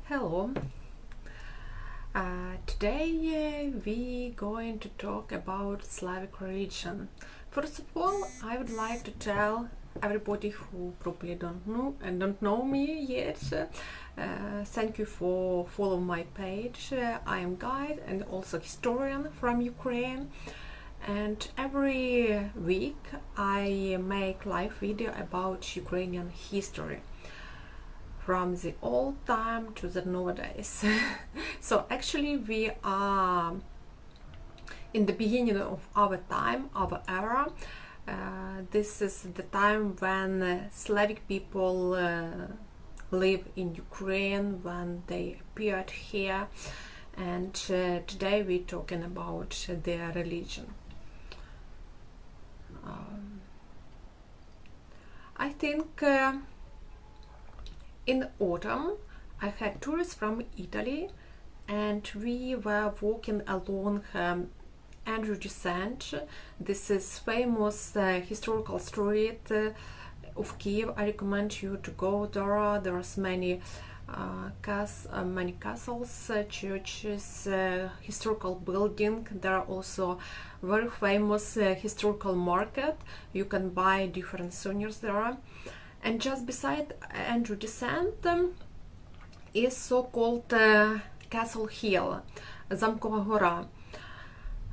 Hello. Today we're going to talk about Slavic religion. First of all, I would like to tell everybody who probably don't know me yet. Thank you for following my page. I am guide and also historian from Ukraine. And every week I make live video about Ukrainian history, from the old time to the nowadays. So actually we are in the beginning of our time, our era. This is the time when Slavic people live in Ukraine, when they appeared here, and today we're talking about their religion. I think in autumn I had tourists from Italy, and we were walking along Andrew Descent. This is famous historical street of Kiev. I recommend you to go there. There's many castles, churches, historical building. There are also very famous historical market. You can buy different souvenirs there. And just beside Andrew Descent is so-called Castle Hill, Zaмкова Gora.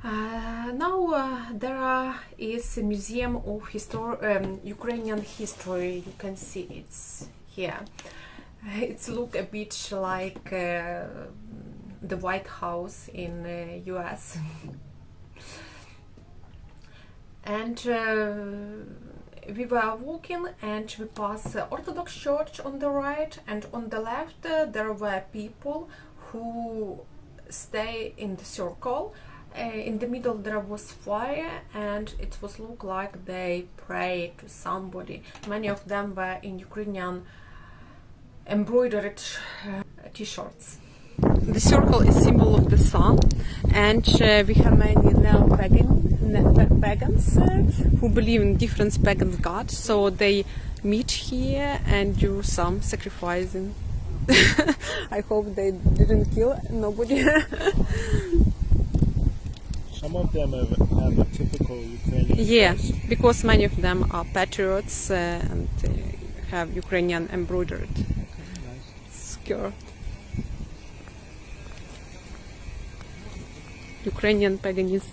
Now there is a museum of Ukrainian history. You can see it's here. It's look a bit like the White House in US. And we were walking and we passed the Orthodox Church on the right, and on the left there were people who stay in the circle. In the middle there was fire, and it was look like they pray to somebody. Many of them were in Ukrainian embroidered t-shirts. The circle is symbol of the sun, and we have many pagans who believe in different pagan gods, so they meet here and do some sacrificing. I hope they didn't kill nobody. Some of them have a typical Ukrainian dress. Because many of them are patriots and have Ukrainian embroidered skirt. Ukrainian paganism.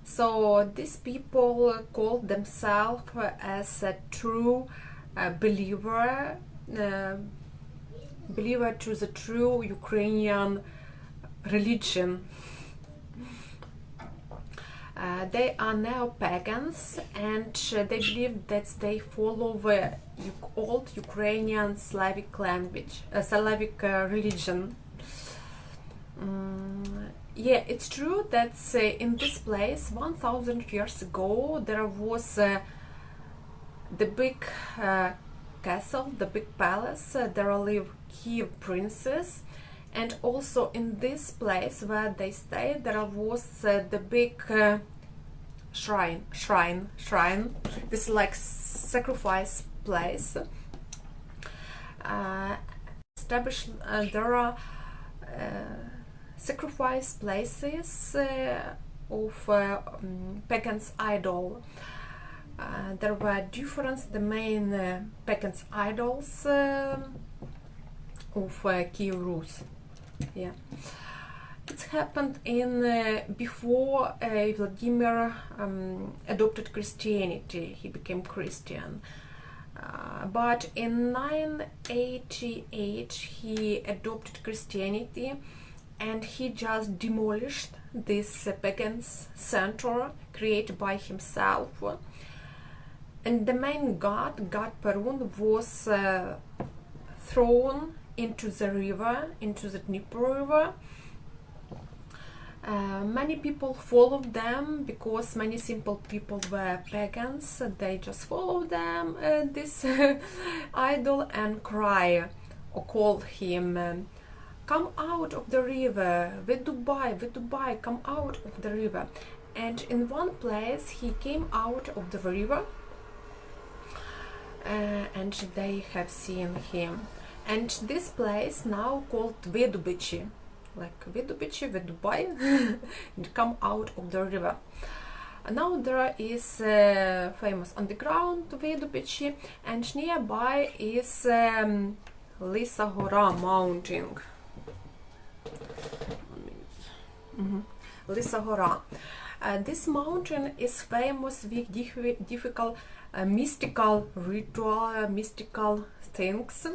So these people call themselves as a true believer to the true Ukrainian religion. They are neo-pagans, and they believe that they follow the old Ukrainian Slavic language, Slavic religion. Yeah, it's true that in this place 1000 years ago there was the big castle, the big palace. There live Kiev princes, and also in this place where they stayed there was the big shrine. This is like sacrifice place. Established there are sacrifice places of pagans idol. There were different the main pagans idols of Kiev Rus. Yeah, it happened in before Vladimir adopted Christianity. He became Christian. But in 988 he adopted Christianity, and he just demolished this pagans center created by himself. And the main god Perun, was thrown into the river, into the Dnieper river. Many people followed them because many simple people were pagans. They just followed them, this idol, and cry or call him, "Come out of the river, Dubai, come out of the river." And in one place he came out of the river, and they have seen him. And this place now called Vedubici, like Vedubici, Vedubai, and come out of the river. Now there is famous underground Vedubici, and nearby is Lisa Hora mountain. Lisa Hora. This mountain is famous with difficult mystical ritual, mystical things.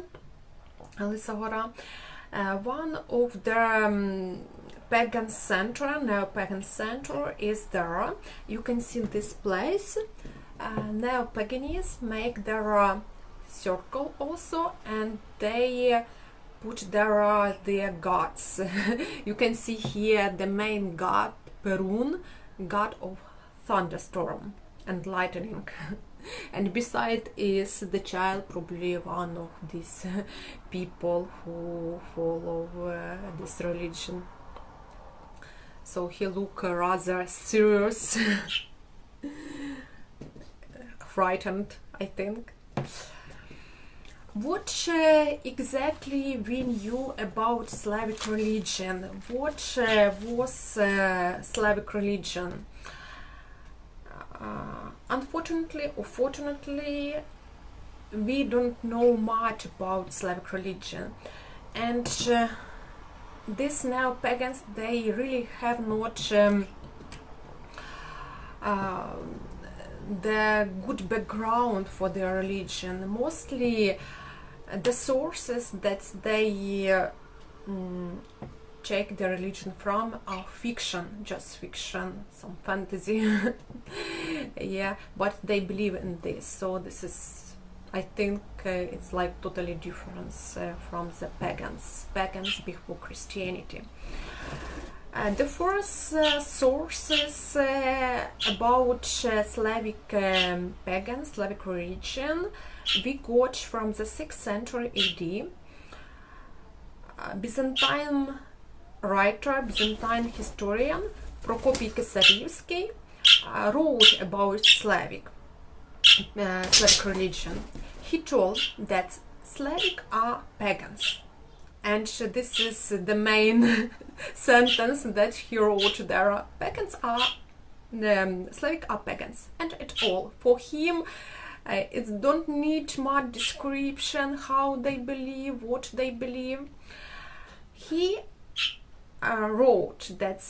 Lisa Hora. One of the pagan center, neo-pagan center is there. You can see this place. Neo-paganists make their circle also, and they put there their gods. You can see here the main god, Perun, god of thunderstorm and lightning. And beside is the child, probably one of these people who follow this religion. So he look rather serious, frightened, I think. What exactly we knew about Slavic religion? What was Slavic religion? Unfortunately or fortunately, we don't know much about Slavic religion, and these neo-pagans, they really have not the good background for their religion. Mostly the sources that they take their religion from are fiction, just fiction, some fantasy. Yeah, but they believe in this, so this is, I think it's like totally different from the pagans before Christianity. The first sources about Slavic pagan, Slavic religion, we got from the 6th century AD. Byzantine writer, Byzantine historian Procopius of Caesarea wrote about Slavic religion. He told that Slavic are pagans, and this is the main sentence that he wrote there. Pagans are Slavic are pagans, and at all. For him, it don't need much description how they believe, what they believe. He wrote that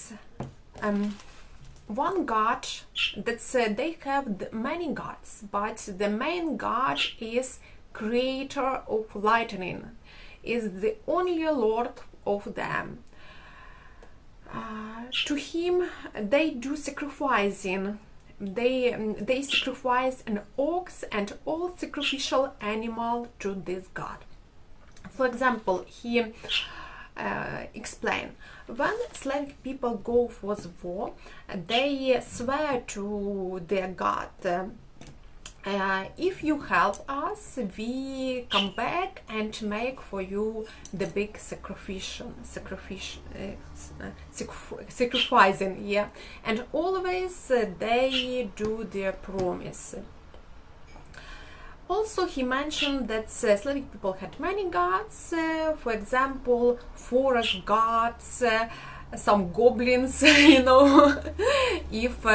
one god, that they have many gods, but the main god is creator of lightning, is the only lord of them. To him they do sacrificing. They sacrifice an ox and all sacrificial animal to this god. For example, he explain, when Slavic people go for the war, they swear to their god, if you help us, we come back and make for you the big sacrificing, yeah, and always they do their promise. Also, he mentioned that Slavic people had many gods, for example, forest gods, some goblins, you know. If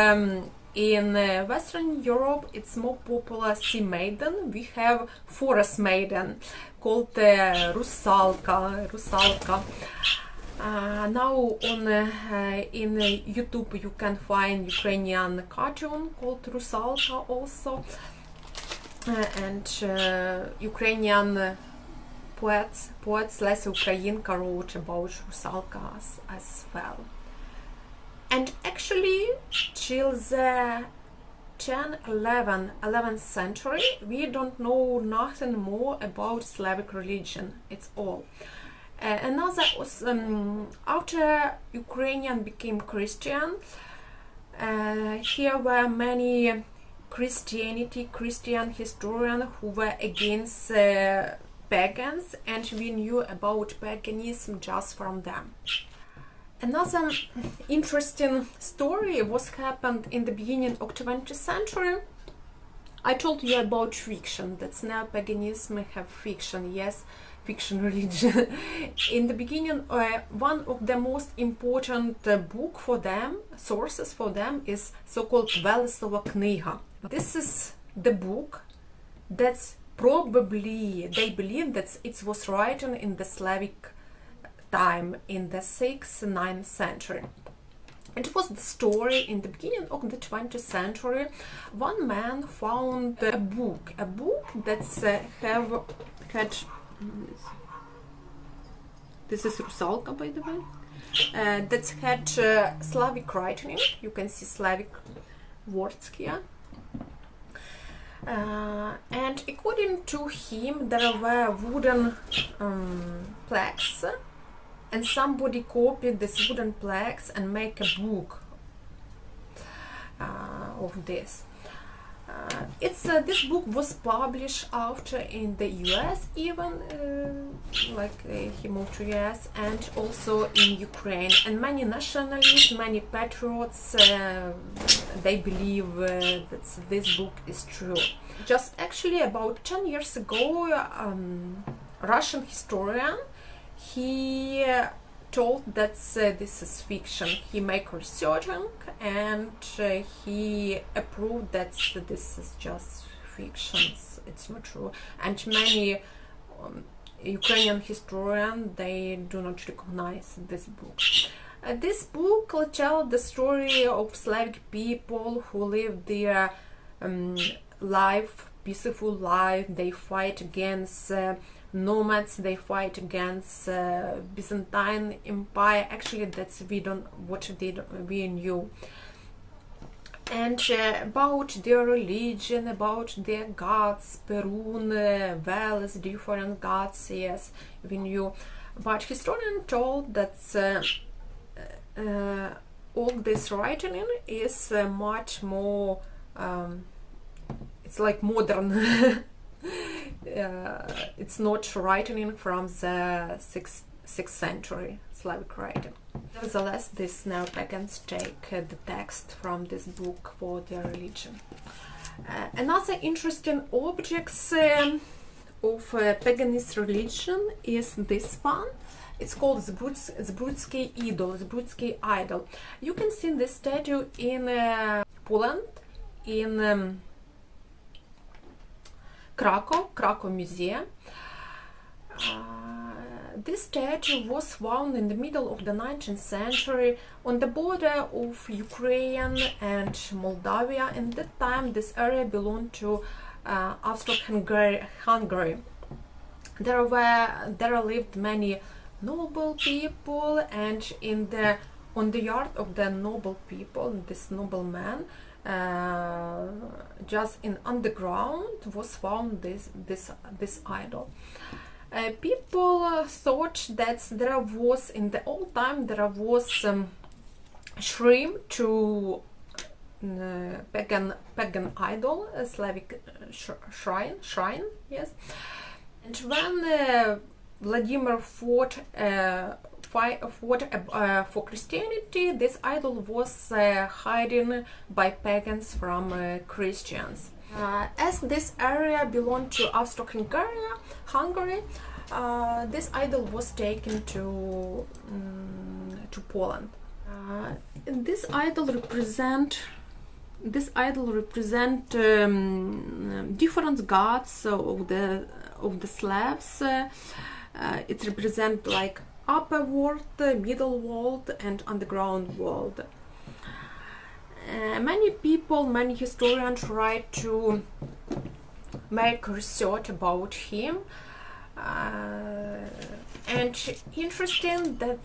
in Western Europe it's more popular sea maiden, we have forest maiden called Rusalka. Now on in YouTube you can find Ukrainian cartoon called Rusalka also. And Ukrainian poets Lesya Ukrainka wrote about Rusalka as well. And actually, till the 11th century, we don't know nothing more about Slavic religion. It's all. Another was after Ukrainian became Christian, here were many Christian historians who were against pagans, and we knew about paganism just from them. Another interesting story was happened in the beginning of 20th century. I told you about fiction, that's neo-paganism have fiction, yes, fiction religion. In the beginning, one of the most important book for them, sources for them, is so-called Velesova Kniga. This is the book that's probably, they believe that it was written in the Slavic time, in the 6th, 9th century. It was the story in the beginning of the 20th century. One man found a book that's had, this is Rusalka, by the way, that had Slavic writing. You can see Slavic words here. And according to him, there were wooden plaques, and somebody copied these wooden plaques and make a book of this. This book was published after in the US, even he moved to US, and also in Ukraine. And many nationalists, many patriots, they believe that this book is true. Just actually about 10 years ago, Russian historian, he told that this is fiction. He made researching and he approved that this is just fiction, it's not true. And many Ukrainian historians, they do not recognize this book. This book tells the story of Slavic people who live their life, peaceful life. They fight against nomads, they fight against Byzantine Empire. Actually, that's we knew. And about their religion, about their gods, Perun, Veles, different gods, yes, we knew. But historians told that all this writing is much more, it's like modern. It's not writing from the 6th century Slavic writing. Nevertheless, these neo-pagans take the text from this book for their religion. Another interesting objects of paganist religion is this one. It's called Zbruch Idol. You can see this statue in Poland, in Kraków Museum. This statue was found in the middle of the 19th century on the border of Ukraine and Moldavia. In that time, this area belonged to Austro-Hungary. There lived many noble people, and on the yard of the noble people, this nobleman, just in underground was found this idol. People thought that there was, in the old time, there was shrine to pagan idol, Slavic shrine, yes. And when Vladimir fought for Christianity, this idol was hidden by pagans from Christians. As this area belonged to Austro-Hungary, this idol was taken to Poland. This idol represent different gods of the Slavs. It represents like upper world, middle world, and underground world. Many people, many historians try to make research about him, and interesting that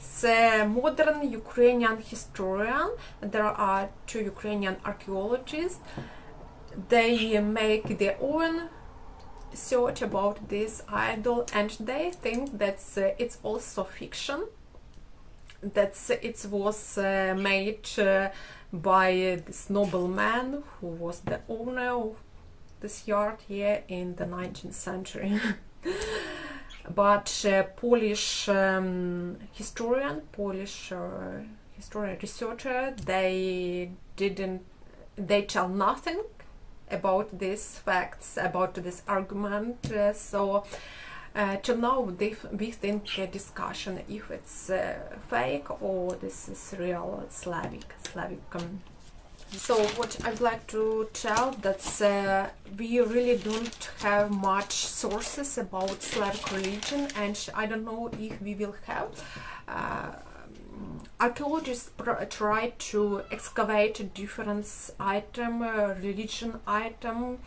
modern Ukrainian historian, there are 2 Ukrainian archaeologists, they make their own research about this idol, and they think that it's also fiction, that it was made by this nobleman who was the owner of this yard here in the 19th century. But Polish historian, researcher, they tell nothing about these facts, about this argument. Till now we think a discussion if it's fake or this is real Slavic. So what I'd like to tell that we really don't have much sources about Slavic religion, and I don't know if we will have. Archaeologists try to excavate different religion item,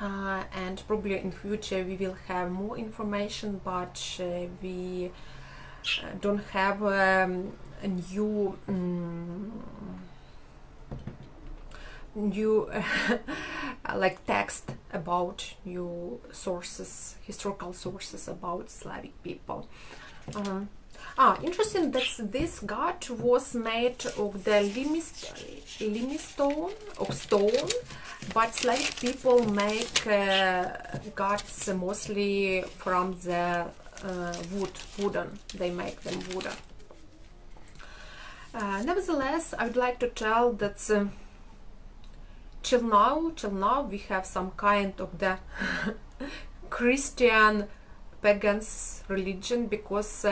and probably in future we will have more information, but we don't have a new like text about new sources, historical sources about Slavic people. Interesting that this god was made of the limestone, of stone, but Slavic people make gods mostly from the wooden. They make them wooden. Nevertheless, I would like to tell that till now we have some kind of the Christian pagans religion, because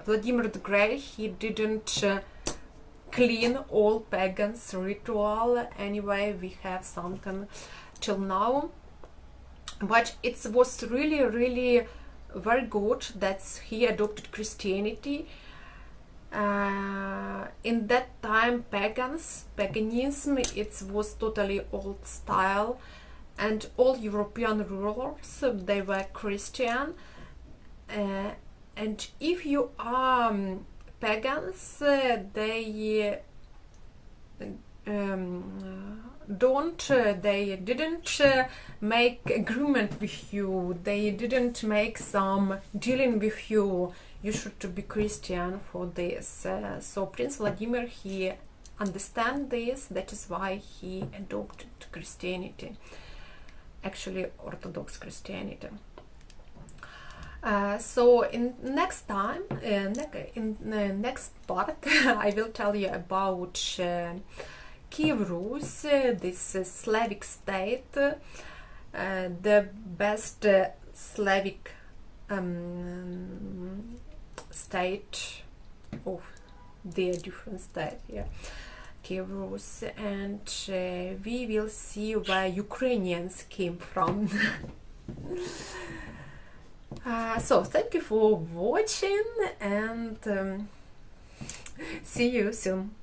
Vladimir the Great, he didn't clean all pagans ritual. Anyway, we have something till now, but it was really very good that he adopted Christianity. In that time, paganism, it was totally old style, and all European rulers, they were Christian. And if you are pagans, they didn't make agreement with you, they didn't make some dealing with you. You should be Christian for this. So Prince Vladimir, he understand this, that is why he adopted Christianity, actually Orthodox Christianity. So in next time, in the next part, I will tell you about Kiev Rus, this Slavic state, the best Slavic state of their different state, yeah, Kiev Rus, and we will see where Ukrainians came from. So thank you for watching, and see you soon.